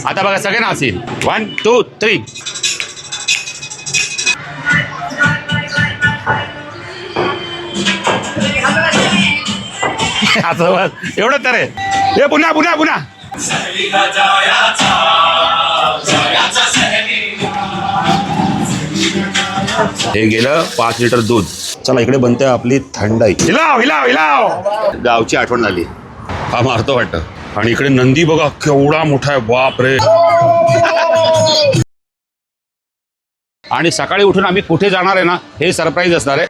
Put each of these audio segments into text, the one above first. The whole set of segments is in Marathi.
आता बघा सगळ्यांना असेल 1 2 3. आता एवढं तर आहे. हे पुन्हा पुन्हा पुन्हा हे गेलं 5 लिटर दूध. चला इकडे बनते आपली थंडाई. हिलाव हिलाव हिलाव. गावची आठवण झाली. हा मारतो वाटतं. आणि इकडे नंदी बघा केवढा मोठा आहे. बाप रे. आणि सकाळी उठून आम्ही कुठे जाणार आहे ना हे सरप्राईज असणार आहे.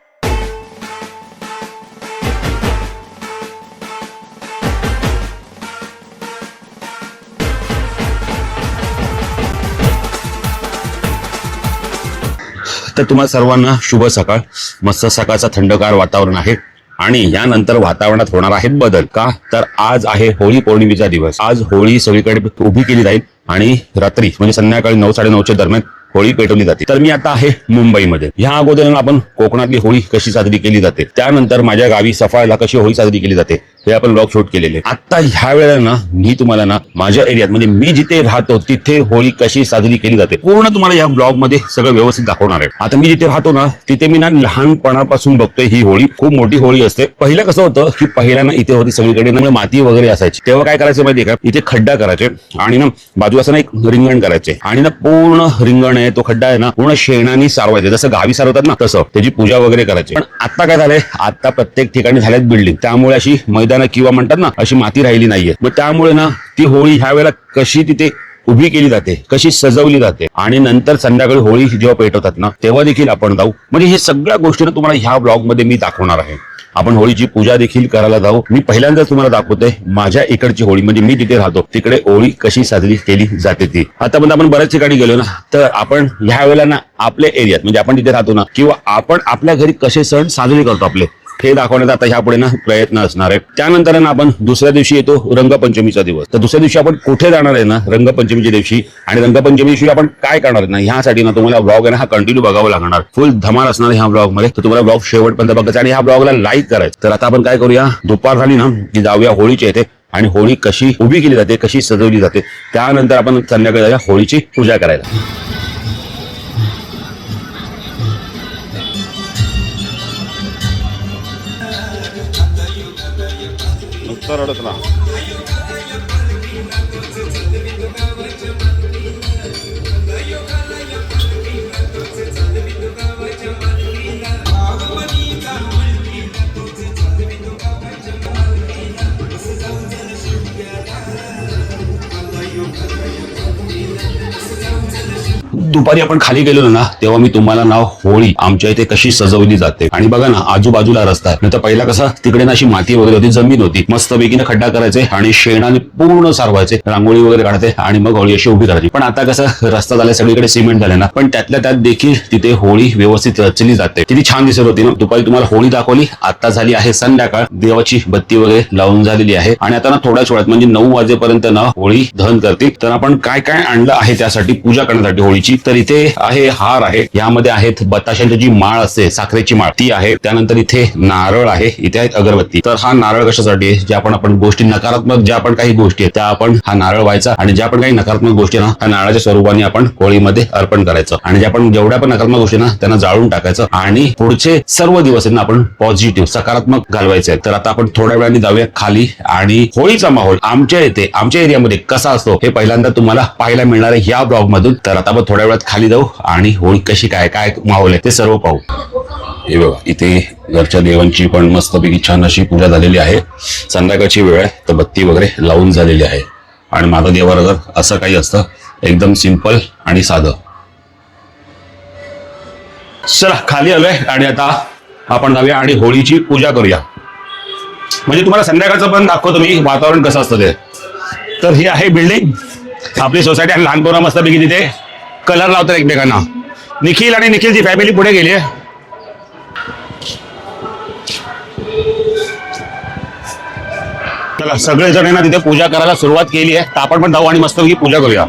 तर तुम्हाला सर्वांना शुभ सकाळ. मस्त सकाळचं थंडगार वातावरण आहे आणि यानंतर वातावरणात होणार आहे बदल. का तर आज आहे होळी पौर्णिमेचा दिवस. आज होळी सगळीकडे उभी केली जाईल आणि रात्री म्हणजे संध्याकाळी 9 साडेनऊच्या दरम्यान होळी पेटवली जाते. तर मी आता आहे मुंबईमध्ये. ह्या अगोदर आपण कोकणातली होळी कशी साजरी केली जाते, त्यानंतर माझ्या गावी सफाळला कशी होळी साजरी केली जाते हे आपण ब्लॉग शूट केलेले. आता ह्या वेळेला ना मी तुम्हाला ना माझ्या एरियात म्हणजे मी जिथे राहतो तिथे होळी कशी साजरी केली जाते पूर्ण तुम्हाला या ब्लॉग मध्ये सगळं व्यवस्थित दाखवणार आहे. आता मी जिथे राहतो ना तिथे मी ना लहानपणापासून बघतोय ही होळी. खूप मोठी होळी असते. पहिलं कसं होतं की पहिला ना इथे होती सगळीकडे ना माती वगैरे असायची. तेव्हा काय करायचं माहितीये का, इथे खड्डा करायचे आणि ना बाजू असं ना एक रिंगण करायचे आणि ना पूर्ण रिंगण आहे तो खड्डा आहे ना पूर्ण शेणाने सारवायचे. जसं गावी सारवतात ना तसं त्याची पूजा वगैरे करायची. पण आता काय झालंय, आता प्रत्येक ठिकाणी झाल्यात बिल्डिंग. त्यामुळे अशी मैदानं किंवा म्हणतात ना अशी माती राहिली नाहीये. मग त्यामुळे ना ती होळी ह्या वेळेला कशी तिथे उभी केली जाते, कशी सजवली जाते आणि नंतर संध्याकाळी होळी जेव्हा पेटवतात ना तेव्हा देखील आपण जाऊ. म्हणजे हे सगळ्या गोष्टी ना तुम्हाला ह्या ब्लॉग मध्ये मी दाखवणार आहे. आपण होळीची पूजा देखील करायला जाऊ. मी पहिल्यांदा तुम्हाला दाखवतोय माझ्या इकडची होळी म्हणजे मी जिथे राहतो तिकडे होळी कशी साजरी केली जाते ती. आतापर्यंत आपण बऱ्याच ठिकाणी गेलो ना तर आपण ह्या वेळेला ना आपल्या एरियात म्हणजे आपण जिथे राहतो ना किंवा आपण आपल्या घरी कसे सण साजरे करतो आपले हे दाखवण्याचा आता ह्या पुढे ना प्रयत्न असणार आहे. त्यानंतर ना आपण दुसऱ्या दिवशी येतो रंगपंचमीचा दिवस. तर दुसऱ्या दिवशी आपण कुठे जाणार आहे ना रंगपंचमीच्या दिवशी आणि रंगपंचमी दिवशी आपण काय करणार आहे ना ह्यासाठी ना तुम्हाला ब्लॉग आहे ना हा कंटिन्यू बघावा लागणार. फुल धमाल असणार ह्या ब्लॉग मध्ये. तर तुम्हाला ब्लॉग शेवटपर्यंत बघायचा आणि ह्या ब्लॉगला लाईक करायचं. तर आता आपण काय करूया, दुपार झाली ना की जाऊया होळीच्या इथे आणि होळी कशी उभी केली जाते, कशी सजवली जाते, त्यानंतर आपण संध्याकाळी जाऊया होळीची पूजा करायला. रडत ना दुपारी आपण खाली गेलो ना तेव्हा मी तुम्हाला ना होळी आमच्या इथे कशी सजवली जाते आणि बघा ना आजूबाजूला रस्ता आहे. तर पहिला कसा तिकडे ना अशी माती वगैरे होती, जमीन होती, मस्त पैकीने खड्डा करायचे आणि शेणाने पूर्ण सारवायचे, रांगोळी वगैरे काढायचे आणि मग होळी अशी उभी करायची. पण आता कसं रस्ता झाला, सगळीकडे सिमेंट झाले ना, पण त्यातल्या त्यात देखील तिथे होळी व्यवस्थित रचली जाते. किती छान दिसत होती ना. दुपारी तुम्हाला होळी दाखवली. आता झाली आहे संध्याकाळ, देवाची बत्ती वगैरे लावून झालेली आहे आणि आता ना थोड्याच वेळात म्हणजे 9 वाजेपर्यंत ना होळी दहन करतील. तर आपण काय काय आणलं आहे त्यासाठी पूजा करण्यासाठी होळीची, तर इथे आहे हार आहे, यामध्ये आहेत बताशांची जी माळ असते साखरेची माळ ती आहे, त्यानंतर इथे नारळ आहे, इथे आहेत अगरबत्ती. तर हा नारळ कशासाठी आहे, ज्या आपण गोष्टी नकारात्मक ज्या पण काही गोष्टी आहेत त्या आपण हा नारळ व्हायचा आणि ज्या पण काही नकारात्मक गोष्टी ना त्या नारळाच्या स्वरूपाने आपण होळीमध्ये अर्पण करायचं आणि ज्या पण जेवढ्या पण नकारात्मक गोष्टी ना त्यांना जाळून टाकायचं आणि पुढचे सर्व दिवस ना आपण पॉझिटिव्ह सकारात्मक घालवायचे. तर आता आपण थोड्या वेळाने जाऊया खाली आणि होळीचा माहोल आमच्या इथे आमच्या एरियामध्ये कसा असतो हे पहिल्यांदा तुम्हाला पाहायला मिळणार आहे या ब्लॉग मधून. तर आता आपण थोड्या वेळात खाली जाऊ आणि होळी कशी काय काय माहोल आहे ते सर्व पाहू. हे बघा इथे घरच्या देवांची पण मस्तपैकी छान अशी पूजा झालेली आहे. संध्याकाळची वेळ आहे तर बत्ती वगैरे लावून झालेली आहे आणि माझं देवावर असं काही असतं एकदम सिंपल आणि साधं. चला खाली आलोय आणि आता आपण जाऊया आणि होळीची पूजा करूया. म्हणजे तुम्हाला संध्याकाळचं पण दाखवतो मी वातावरण कसं असतं ते. तर ही आहे बिल्डिंग आपली सोसायटी आणि लहान पोरं मस्तपैकी तिथे कलर लावतात एकमेकांना. निखिल आणि निखिलची फॅमिली पुढे गेली आहे. चला सगळेजण ना तिथे पूजा करायला सुरुवात केली आहे, तर आपण पण जाऊ आणि मस्तपैकी पूजा करूया.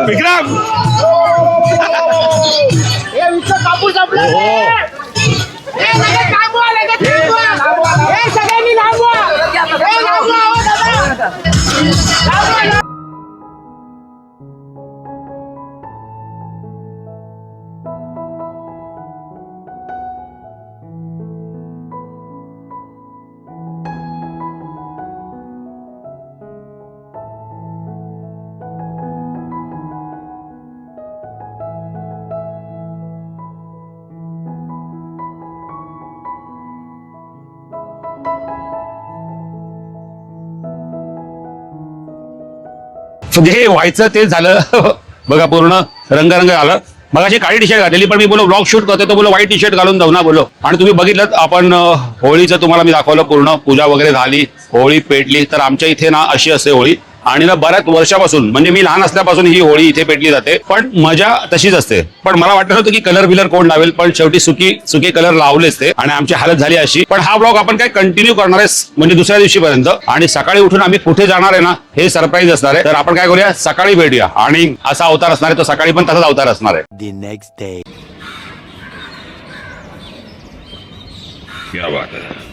विक्रम कापूस आपला सगळ्यांनी जे व्हायचं ते झालं. बघा पूर्ण रंगरंग आलं. मग अशी काळी टी शर्ट घातलेली, पण मी बोलो ब्लॉग शूट करतो तो बोलो व्हाईट टी शर्ट घालून जाऊ ना बोलो. आणि तुम्ही बघितलं आपण होळीचं तुम्हाला मी दाखवलं, पूर्ण पूजा वगैरे झाली, होळी पेटली. तर आमच्या इथे ना अशी असते होळी, आणि ना बऱ्याच वर्षापासून म्हणजे मी लहान असल्यापासून ही होळी इथे पेटली जाते. पण मजा तशीच असते. पण मला वाटत होतं की कलर बिलर कोण लावेल, पण शेवटी सुके कलर लावलेच ते, आणि आमची हालत झाली अशी. पण हा ब्लॉग आपण काय कंटिन्यू करणार आहे म्हणजे दुसऱ्या दिवशीपर्यंत, आणि सकाळी उठून आम्ही कुठे जाणार आहे ना हे सरप्राईज असणार आहे. तर आपण काय करूया, सकाळी भेटूया. आणि असा अवतार असणार आहे, तो सकाळी पण तसाच अवतार असणार आहे. The next day. क्या बात है.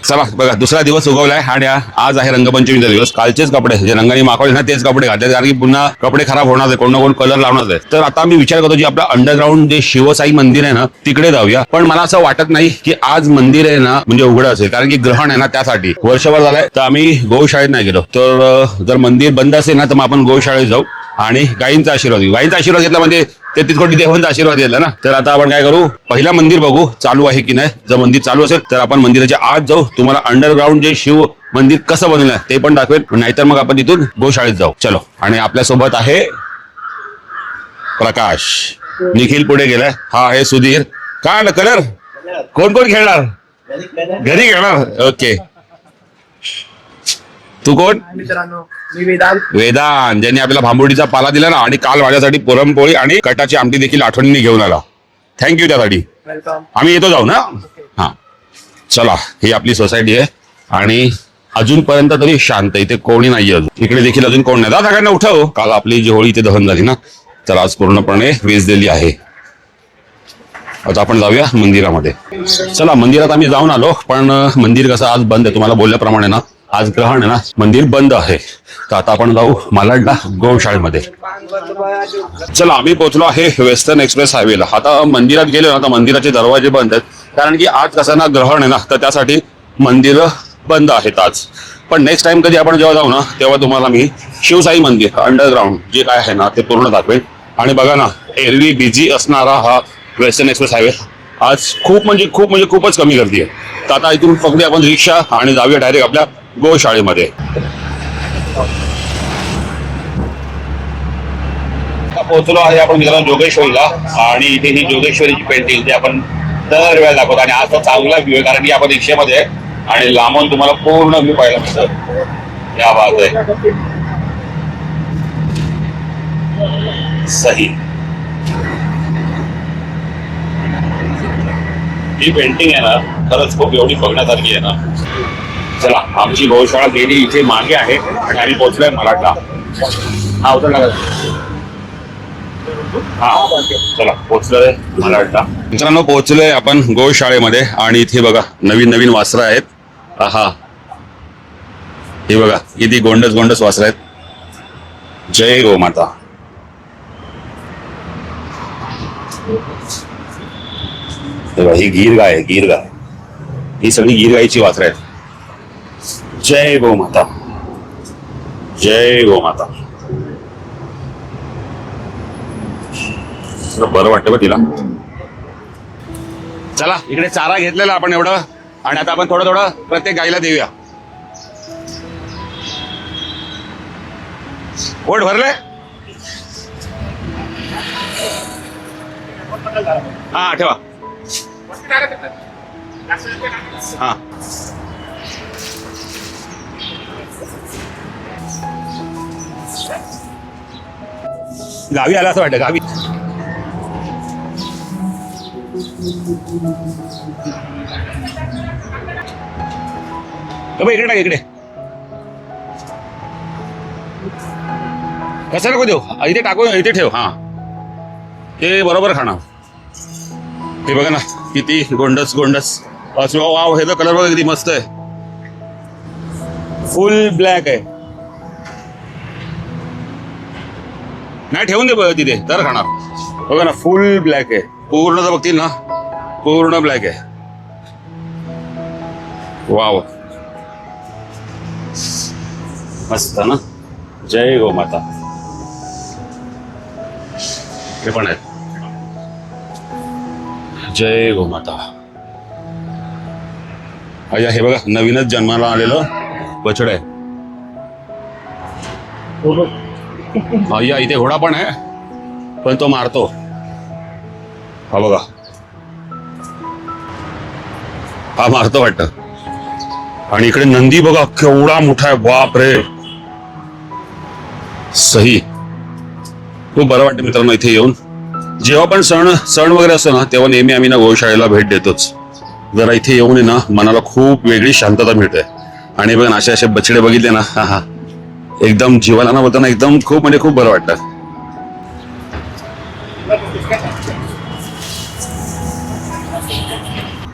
चला बघा, दुसरा दिवस उगवलाय आणि आज आहे रंगपंचमीचा दिवस. कालचेच कपडे जे रंगाने माखवले ना तेच कपडे घातले, कारण की पुन्हा कपडे खराब होणार आहे, कोण ना कोण कलर लावणार आहे. तर आता मी विचार करतो जे आपलं अंडरग्राऊंड जे शिवसाई मंदिर आहे ना तिकडे जाऊया. पण मला असं वाटत नाही की आज मंदिर आहे ना म्हणजे उघडं असेल, कारण की ग्रहण आहे ना, त्यासाठी वर्षभर झालंय. तर आम्ही गोशाळेत नाही गेलो. तर जर मंदिर बंद असेल ना तर मग आपण गोशाळेत जाऊ आणि गायींचा आशीर्वाद घेऊ. गायींचा आशीर्वाद घेतला म्हणजे 33 कोटी देवांचा आशीर्वाद घेतला ना. तर आता आपण काय करू, पहिला मंदिर बघू चालू आहे की नाही. जर मंदिर चालू असेल तर आपण मंदिराच्या आत जाऊ, तुम्हाला अंडरग्राऊंड जे शिव मंदिर कसं बनवलं ते पण दाखवेल. नाहीतर मग आपण तिथून गोशाळेत जाऊ. चलो. आणि आपल्यासोबत आहे प्रकाश, निखिल पुढे गेलाय, हा आहे सुधीर. काय कलर कोण कोण खेळणार, घरी खेळणार. ओके. तू कोण? मित्रांनो मी वेदांत ज्यांनी आपल्याला भांबुर्डीचा पाला दिला ना, आणि काल माझ्यासाठी पुरणपोळी आणि कटाची आमटी देखील आठवणीने घेऊन आला. थँक्यू त्यासाठी. वेलकम. आम्ही येतो जाऊ ना. हा चला, ही आपली सोसायटी आहे आणि अजूनपर्यंत तरी शांत, इथे कोणी नाहीये अजून. इकडे देखील अजून कोण नाही. दादा सगळ्यांना उठव. काल आपली जी होळी इथे दहन झाली ना, तर आज पूर्णपणे वीज दिली आहे. आता आपण जाऊया मंदिरामध्ये. चला, मंदिरात आम्ही जाऊन आलो, पण मंदिर कसं आज बंद आहे. तुम्हाला बोलल्याप्रमाणे ना आज ग्रहण आहे ना, मंदिर बंद आहे. तर आता आपण जाऊ मालाडला गोशाळेमध्ये. चला, आम्ही पोहोचलो आहे वेस्टर्न एक्सप्रेस हायवेला. आता मंदिरात गेलो ना तर मंदिराचे दरवाजे बंद आहेत, कारण की आज कसं ना ग्रहण आहे ना, तर त्यासाठी मंदिर बंद आहेत आज. पण नेक्स्ट टाइम कधी आपण जेव्हा जाऊ ना, तेव्हा तुम्हाला मी शिवसाई मंदिर अंडरग्राऊंड जे काय आहे ना ते पूर्ण दाखवेन. आणि बघा ना, एरवी बिझी असणारा हा वेस्टर्न एक्सप्रेस हायवे आज खूपच कमी गर्दी आहे. तर आता इथून पकडू आपण रिक्षा आणि जाऊया डायरेक्ट आपल्या गोशाळेमध्ये. पोहोचलो आहे आपण मित्रांनो जोगेश्वरीला. आणि इथे ही जोगेश्वरीची पेंटिंग जी आपण दर वेळेला दाखवतो. आणि आज तो चांगला व्ह्यू आहे, कारण की आपण रिक्षेमध्ये आहे आणि लांबून तुम्हाला पूर्ण व्ह्यू पाहायला मिळतं. या बात आहे, सही. ही पेंटिंग आहे ना, खरंच खूप एवढी बघण्यासारखी आहे ना. चला, आमची गौशाळा गेली इथे मागे आहे आणि आम्ही पोहोचलोय मराठा. हा उतरला का? हा, चला पोहोचलोय मराठा. मित्रांनो, पोहोचलोय आपण गोशाळेमध्ये. आणि इथे बघा नवीन नवीन वासरं आहेत. हा, हे बघा किती गोंडस वासरं आहेत. जय गोमाता. ही गीर गाय ही सगळी गीर गायची वासरं आहेत. जय गोमाता, जय गोमाता. बरं वाटतं बघ तिला. चला, इकडे चारा घेतलेला आपण एवढं, आणि आता आपण थोडं प्रत्येक गायला देऊया. पोट भरले? हा, ठेवा. हा, गावी आला असं वाटतं. गावी इकडे टाक, इकडे. कसं नको देऊ, इथे टाकू, इथे ठेव. हा, ते बरोबर खाणार. हे बघा ना किती गोंडस वाव. हे तर कलर बघा किती मस्त आहे. फुल ब्लॅक आहे. नाही, ठेवून दे बघ तिथे तर खाणार. बघा ना, फुल ब्लॅक आहे. पूर्ण जर बघतील ना, पूर्ण ब्लॅक आहे. वाव, मस्त ना. जय गोमाता. हे पण आहे. जय गोमाता. अय्या, हे बघा नवीनच जन्माला आलेलं बछड आहे. अय्या, इथे घोडा पण आहे, पण तो मारतो. हा बघा, हा मारतो वाटतं. आणि इकडे नंदी बघा केवढा मोठा आहे. बाप रे, सही. खूप बरं वाटतं मित्रांनो इथे येऊन. जेव्हा पण सण वगैरे असतो ना, तेव्हा नेहमी आम्ही ना गोशाळेला भेट देतोच. जरा इथे येऊन ना मनाला खूप वेगळी शांतता मिळते. आणि बघा ना, असे बछडे बघितले ना, हा एकदम जीवाला ना बोलताना एकदम खूप बरं वाटतं.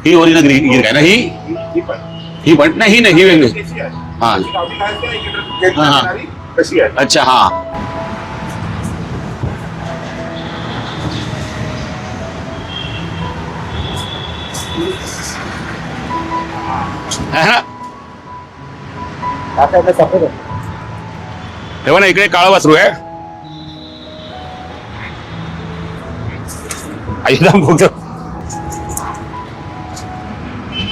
ही ओरिजिनल गिर काय ना, ही पण नाही, ही नाही, ही वेगळी. हा, अच्छा. हा, तेव्हा ना इकडे काळं वासरू आहे.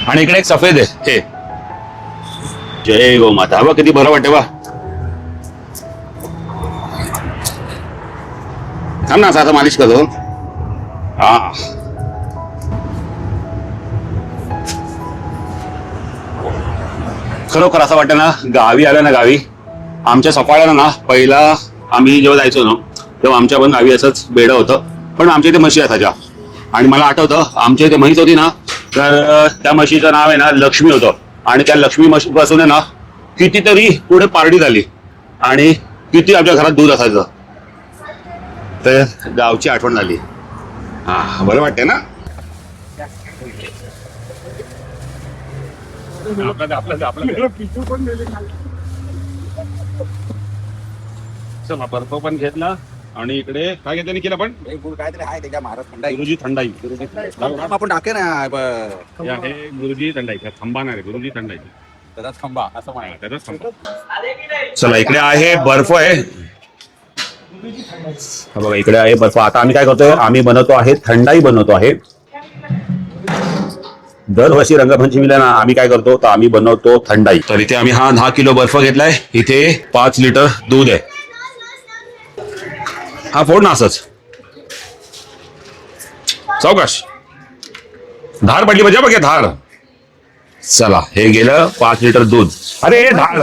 आणि इकडे एक सफेद आहे. हे जय गोमाता. बघ किती बरं वाटते बा. थांब ना, आता मालिश करतो. हा, खरोखर असं वाटतं ना, गावी आलं ना, गावी आमच्या सफाळ्याला ना, पहिला आम्ही जेव्हा जायचो ना, तेव्हा आमच्या पण गावी असंच बेडं होतं. पण आमच्या इथे म्हशी असायच्या. आणि मला आठवतं आमच्या इथे म्हैस होती ना, तर त्या म्हशीचं नाव आहे ना लक्ष्मी होतं. आणि त्या लक्ष्मी म्हशीपासून आहे ना कितीतरी पुढे पारडी झाली. आणि किती आमच्या घरात दूध असायचं. तर गावची आठवण झाली. हा, बरं वाटते ना. चला बर्फ पण घेतला आणि इकडे काय घेतलं केलं पण काहीतरी आहे त्याच्या महाराज थंडाई गुरुजी थंडाई आपण टाके ना हे आहे गुरुजी थंडाई खंबा नाही रे, गुरुजी थंडाई त्याचाच खंबा असं म्हणा त्याचाच खंबा. चला इकडे आहे बर्फ आहे. हा बघा इकडे आहे बर्फ. आता आम्ही काय करतोय, आम्ही बनवतो आहे थंडाई बनवतो आहे. दरवर्षी रंगपंचमीला ना आम्ही काय करतो, तर आम्ही बनवतो थंडाई. तर इथे आम्ही हा 10 किलो बर्फ घेतलाय. इथे 5 लिटर दूध आहे. हा फोड ना असंच सावकाश. धार पडली म्हणजे बघ धार. चला हे गेलं 5 लिटर दूध. अरे धार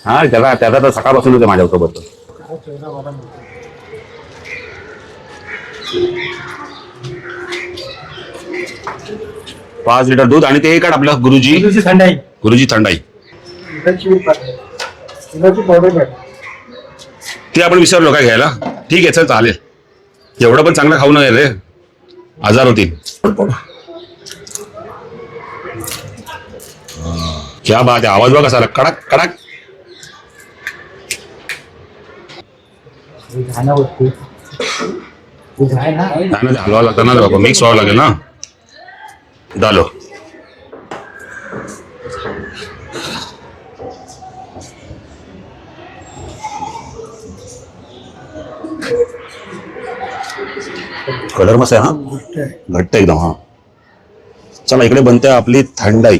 हा त्याला त्याचा तर सकाळपासून होते माझ्यासोबत. पाच लिटर दूध आणि ते काढ आपलं गुरुजी थंडाई. गुरुजी थंडाई ते आपण विसरलो काय घ्यायला. ठीक आहे चल चालेल. एवढं पण चांगलं खाऊ नये रे, आजार होतील. क्या बात आहे. आवाज बघा सारा कडक कडक. हलवा लागतं ना बाबा, मिक्स व्हावं लागेल ना. झालो कलर मस्त आहे. हा घट्ट एकदम. हा चला इकडे बनते आपली थंडाई.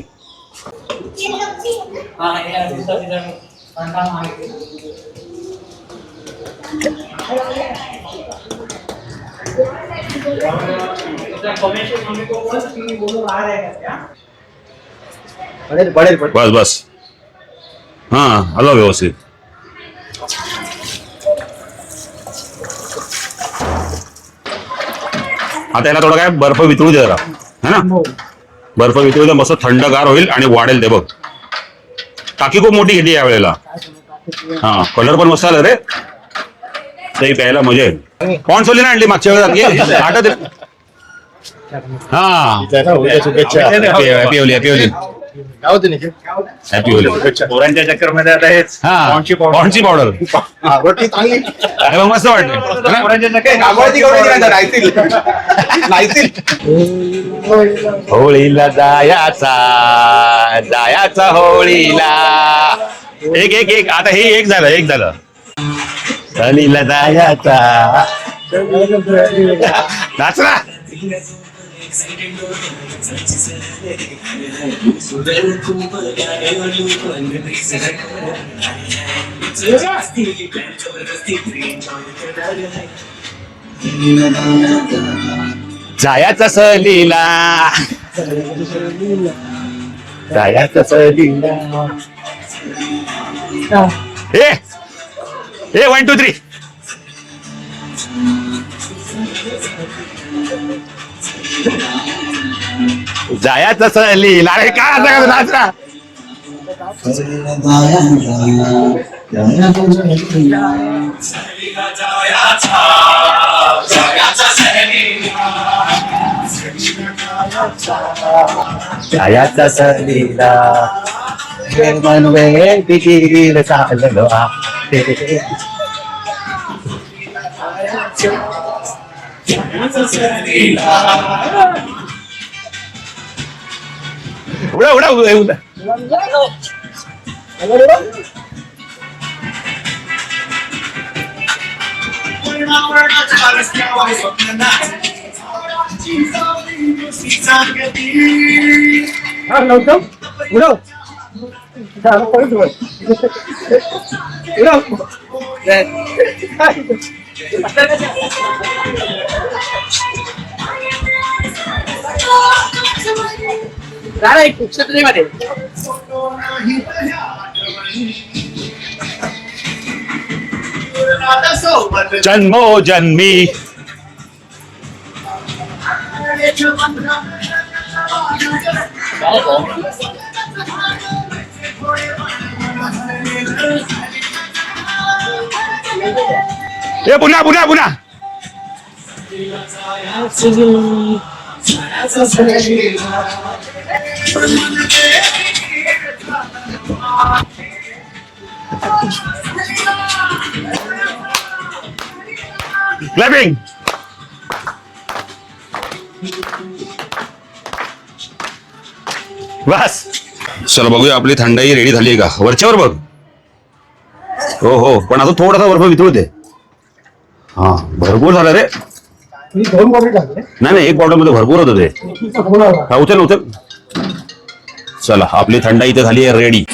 बस बस हा हलवा व्यवस्थित. आता याला थोडं काय बर्फ वितळू दे जरा, है ना. बर्फ वितळू दे, मस्त थंडगार होईल आणि वाढेल ते बघ. टाकी खूप मोठी घेतली यावेळेला. हा कलर पण मस्त आला रे. ते प्यायला मजा येईल. कोण सोली ना आणली मागच्या वेळेला. हा happy Holy happy Holy happy Holy. पोरांच्या चक्कर मध्ये आता हेच हा कॉर्नची पावडर मस्त वाटलं. होळीला जायाचा होळीला. एक एक एक आता हे एक झालं. होळीला जायाचा नाचरा. जायाचा सहलीला जायाचा सहलीला. ए 1 2 3 जायाचा सहलीला. अरे काय नाचरा. जायाचा सहलीला मनवे बिगीर चाललो. उडा उडा उडा. जन्मो जन्मी पुन्हा पुन्हा पुन्हा. क्लॅपिंग. बस. चला बघूया आपली थंडाई रेडी झाली आहे का. वरच्यावर बघ. हो हो, पण आता थोडासा बर्फ वितळते. हा भरपूर झालं रे. दोन बॉटल टाकले. नाही एक बॉटल मध्ये भरपूर होतं ते. हा उचल उचल. चला आपली थंडाई इथे झाली आहे रेडी.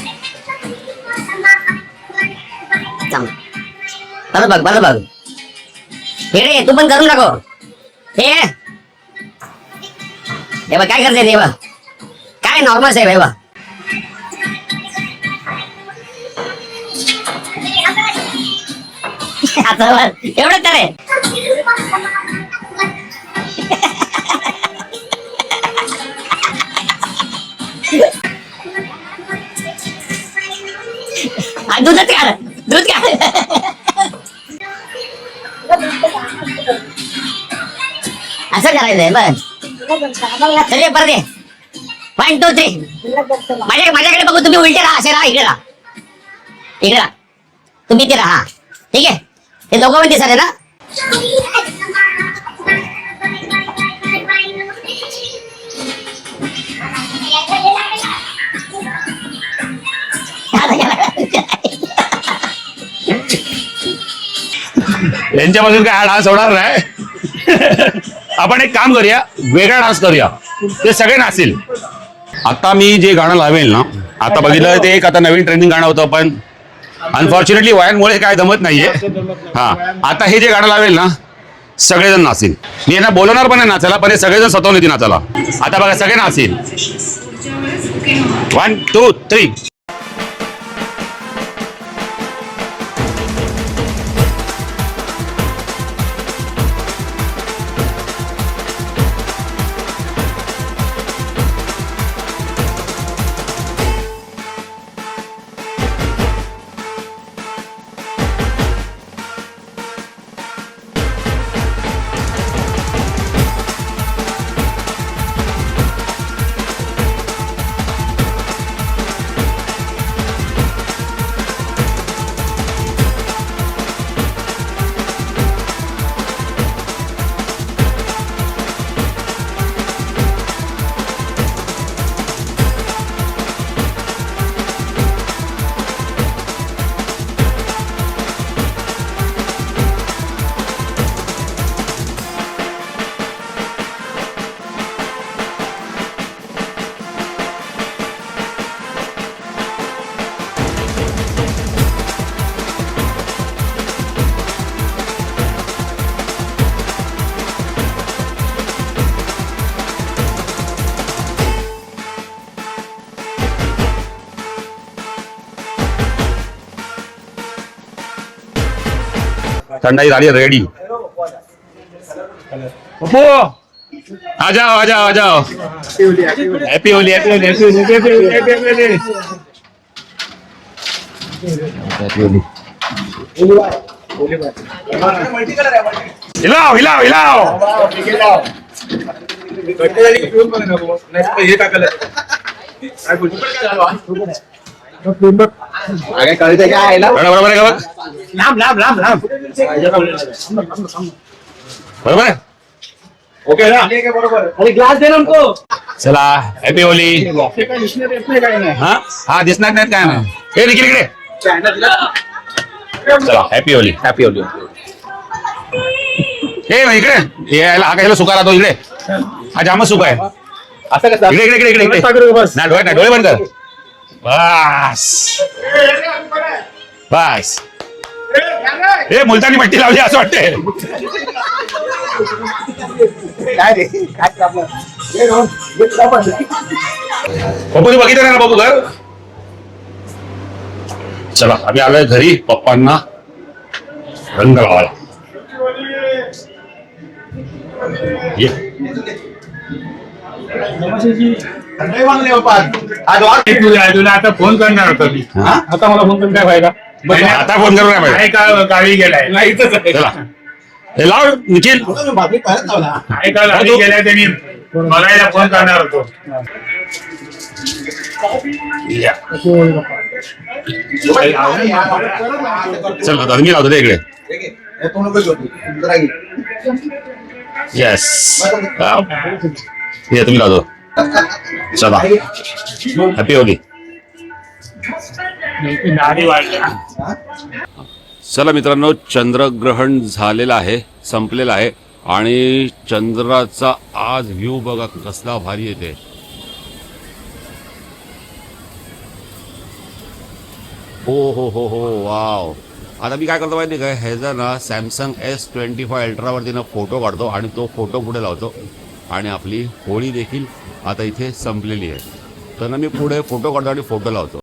बरं बघ हे रे, तू पण करू नको. हे बघ काय करते ते बघ. काय नॉर्मल आहे बघ. आता बघ, एवढं करे. दूधच काढ, दूध काढ. असं करायचंय बस. चल परत ये. 1 2 3. माझ्याकडे बघू. तुम्ही उलटे राहा, असे राहा. इकडे राहा, इकडे राहा. तुम्ही इथे राहा. ठीक आहे. हे दोघं पण दिसत आहे ना. यांच्यापासून काय हा डान्स होणार नाही. आपण एक काम करूया, वेगळा डान्स करूया. ते सगळे नाचतील. आता मी जे गाणं लावेल ना, आता बघितलं ते एक आता नवीन ट्रेंडिंग गाणं होतं, पण अनफॉर्च्युनेटली वायांमुळे काय जमत नाहीये. हा आता हे जे गाणं लावेल ना, सगळेजण नाचतील. मी यांना बोलवणार पण नाही नाचायला, पण हे सगळेजण स्वतःहून येतील नाचायला. आता बघा सगळे नाचतील. 1 2 3. थंडाई झाली रेडी. आ जाओ आ जाओ आ जाओ. Happy Holy happy Holy happy Holy happy Holy happy Holy. हिलाओ हिलाओ हिलाओ. बरोबर आहे का बघ. लांब लांब लांब लांब. बरोबर आहे. ओके ना. अरे ग्लास दे ना उनको. चला हॅपी होली. काय नाही. हा हा दिसणार नाहीत काय नाही. हे निखिल इकडे. चला हॅपी होली हॅपी होली. हे इकडे यायला हा काय सुका राहतो इकडे. हा जामच सुका आहे. असं कसं इकडे इकडे इकडे इकडे. नाही डोळे बंद कर. बस बस. हे मुलतानी मट्टी लावली असं वाटते. काय रे काय प्रॉब्लेम. पप्पू बघितलं ना बाबू घर. चला आम्ही आलोय घरी पप्पांना रंग लावायला. ये. तुला आता फोन करणार होता मी. आता मला फोन करून काय फायदा. नाही, नाही, आता फोन करू नाही पाहिजे. काय का गावी गेलाय. नाही इथंच आहे. चला हे लाव निखिल. काय का गावी गेलाय त्यांनी. मला याला फोन करणार होतो. या. चल आता मी लावतो रे इकडे. येस तुम्ही लावतो. चला हॅपी होली. नारी वाढली. चला मित्रांनो, चंद्रग्रहण झालेलं आहे, संपलेलं आहे आणि चंद्राचा आज व्ह्यू बघा कसला भारी येते. हो वाव. आता मी काय करतो माहिती काय, ह्याचा ना सॅमसंग S25 अल्ट्रावरती ना फोटो काढतो आणि तो फोटो पुढे लावतो आणि आपली होळी देखील आता इथे संपलेली आहे. तर ना मी पुढे फोटो काढतो आणि फोटो लावतो.